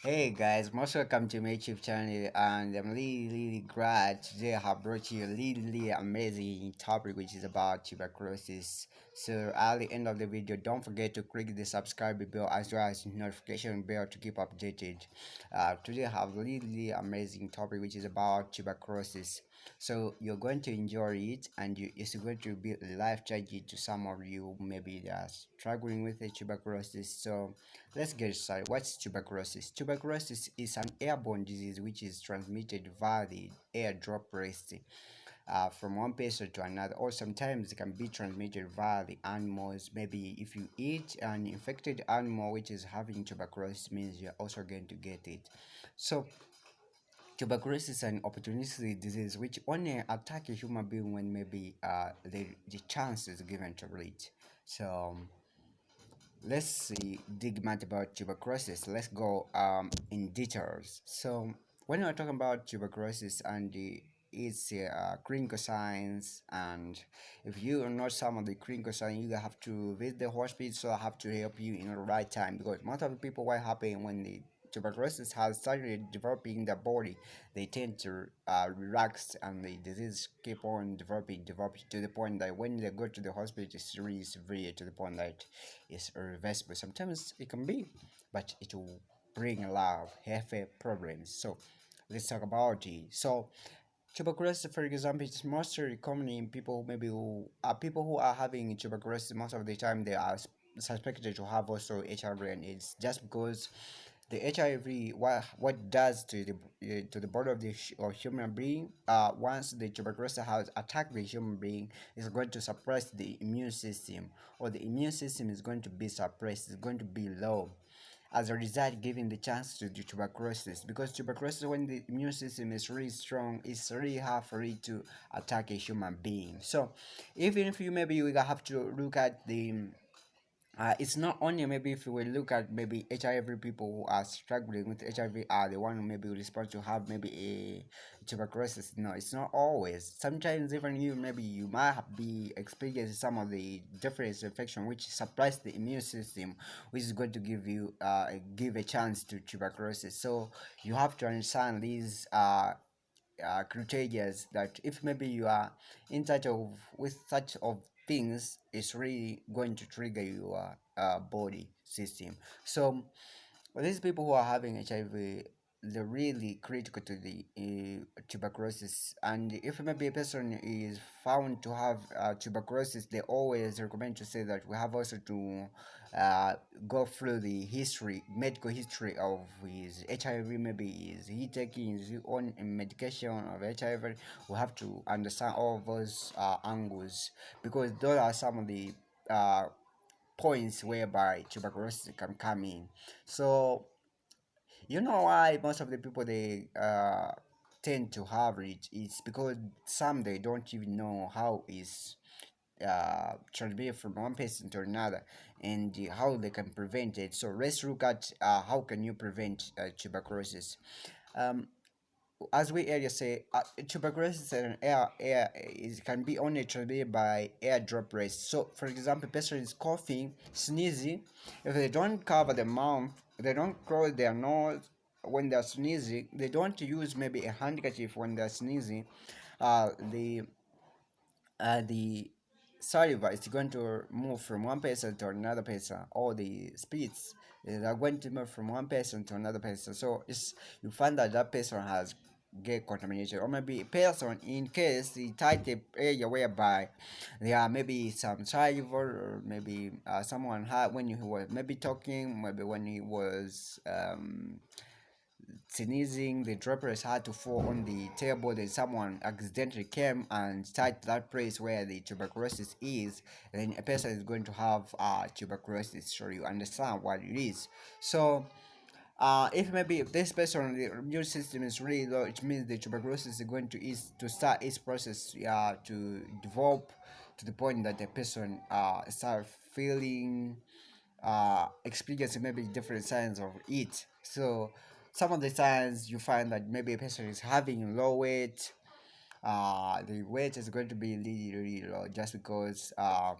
Hey guys, most welcome to my YouTube channel, and I'm really glad today I have brought you a really amazing topic which is about tuberculosis. So at the end of the video, don't forget to click the subscribe bell as well as notification bell to keep updated. Today I have a really amazing topic which is about tuberculosis. So you're going to enjoy it, and it's going to be life changing to some of you. Maybe they are struggling with the tuberculosis. So let's get started. What's tuberculosis? Tuberculosis is an airborne disease which is transmitted via the air droplets from one person to another, or sometimes it can be transmitted via the animals. Maybe if you eat an infected animal which is having tuberculosis, means you're also going to get it. So tuberculosis is an opportunistic disease which only attack a human being when maybe the chance is given to it. So let's see dig much about tuberculosis. Let's go in details. So when we're talking about tuberculosis and its clinical signs, and if you are not some of the clinical signs, you have to visit the hospital, so I have to help you in the right time, because most of the people, what happen when the tuberculosis has started developing in the body, they tend to relax, and the disease keep on developing to the point that when they go to the hospital, it's really severe to the point that it's irreversible. Sometimes it can be, but it will bring a lot of health problems. So let's talk about it. So tuberculosis, for example, is mostly common in people who are having tuberculosis. Most of the time, they are suspected to have also HIV and AIDS, just because the HIV, what does to the body of the human being, once the tuberculosis has attacked the human being, is going to suppress the immune system, or the immune system is going to be suppressed, it's going to be low, as a result giving the chance to do tuberculosis, because tuberculosis, when the immune system is really strong, it's really hard for it to attack a human being. So even if you maybe you have to look at the it's not only, maybe if we look at maybe HIV, people who are struggling with HIV are the one who maybe response to have maybe a tuberculosis. No, it's not always. Sometimes even you, maybe you might be experiencing some of the different infection which suppress the immune system, which is going to give a chance to tuberculosis. So you have to understand these criteria, that if maybe you are in touch of with such of things, it's really going to trigger your body system. So these people who are having HIV, they're really critical to the tuberculosis. And if maybe a person is found to have tuberculosis, they always recommend to say that we have also to uh, go through the medical history of his HIV. Maybe is he taking his own medication of HIV? We have to understand all of those angles, because those are some of the uh, points whereby tuberculosis can come in. So you know why most of the people they tend to have it? It's because some they don't even know how is transmitted from one person to another, and how they can prevent it. So let's look at how can you prevent tuberculosis. Um, as we earlier say, tuberculosis and air is can be only transmitted by air droplets. So, for example, person is coughing, sneezing. If they don't cover the mouth, they don't close their nose when they're sneezing. They don't use maybe a handkerchief when they're sneezing. The the saliva is going to move from one person to another person, or the spits are going to move from one person to another person. So it's you find that that person has get contamination, or maybe a person in case the tight area whereby there are maybe some saliva, or maybe someone had when he was maybe talking, maybe when he was sneezing, the droplets had to fall on the table. Then someone accidentally came and touched that place where the tuberculosis is. Then a person is going to have tuberculosis. So you understand what it is. So if maybe if this person the immune system is really low, it means the tuberculosis is going to start its process to develop to the point that the person start feeling experiencing maybe different signs of it. So some of the signs you find that maybe a person is having low weight, the weight is going to be really low, just because um,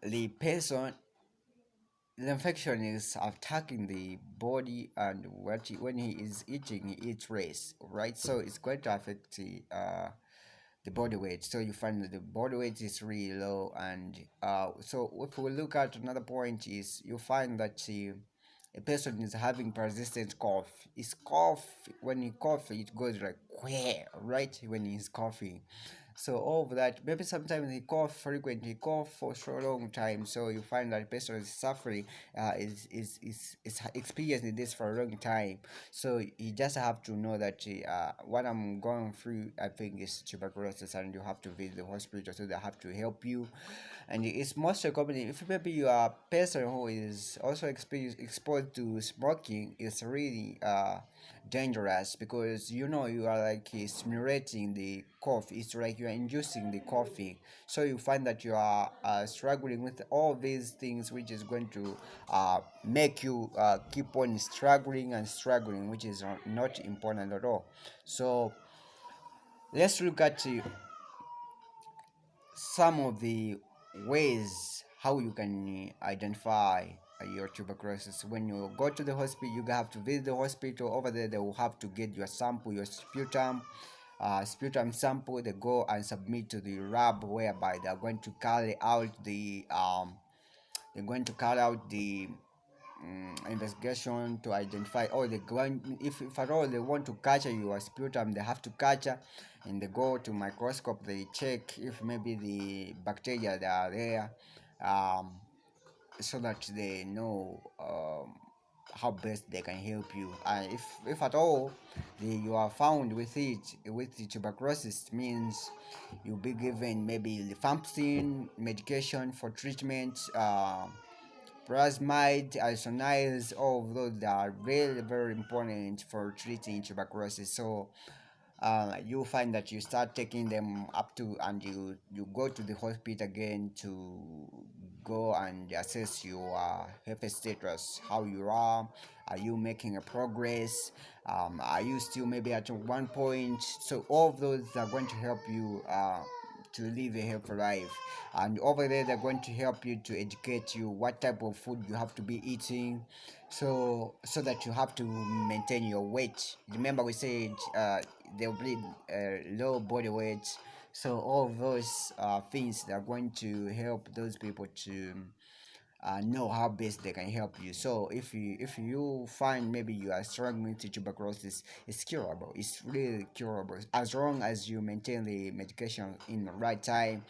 the person the infection is attacking the body, and when he is eating, he eats race, right? So it's going to affect the body weight. So you find that the body weight is really low, and so if we look at another point is you find that a person is having persistent cough. His cough, when he cough, it goes like queer, right? When he's coughing. So all of that, maybe sometimes he cough frequently, cough for so long time. So you find that person is suffering, is experiencing this for a long time. So you just have to know that what I'm going through, I think, is tuberculosis, and you have to visit the hospital so they have to help you. And it's most common if maybe you are a person who is also exposed to smoking. It's really dangerous, because you know you are like stimulating the cough. It's like you are inducing the coughing. So you find that you are struggling with all these things, which is going to make you keep on struggling and struggling, which is not important at all. So let's look at some of the ways how you can identify your tuberculosis. When you go to the hospital, you have to visit the hospital. Over there, they will have to get your sample, your sputum sample. They go and submit to the lab, whereby they are going to carry out the investigation to identify, or they going, if at all they want to capture your sputum, they have to capture, and they go to microscope, they check if maybe the bacteria that are there, um, so that they know how best they can help you. And if at all you are found with the tuberculosis, means you'll be given maybe rifampicin medication for treatment, plasmide, isoniazid. All of those are really very important for treating tuberculosis. So you find that you start taking them up to, and you go to the hospital again to go and assess your health status, how you are you making a progress, are you still maybe at one point. So all of those are going to help you to live a healthy life. And over there, they're going to help you to educate you what type of food you have to be eating, so that you have to maintain your weight. Remember, we said they'll be low body weight. So all of those things that are going to help those people to know how best they can help you. So if you find maybe you are struggling with tuberculosis, it's curable. It's really curable as long as you maintain the medication in the right time.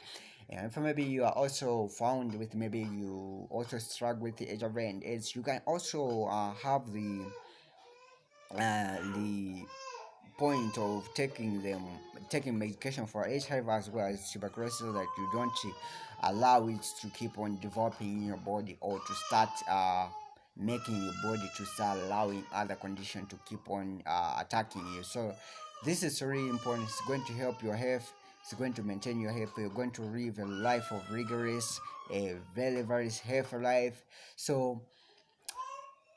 And if maybe you are also found with, maybe you also struggle with the HIV and AIDS, you can also have the point of taking medication for HIV as well as tuberculosis, so that you don't allow it to keep on developing in your body, or to start making your body to start allowing other conditions to keep on attacking you. So this is really important. It's going to help your health. It's going to maintain your health. You're going to live a life of rigorous, a very very healthy life. So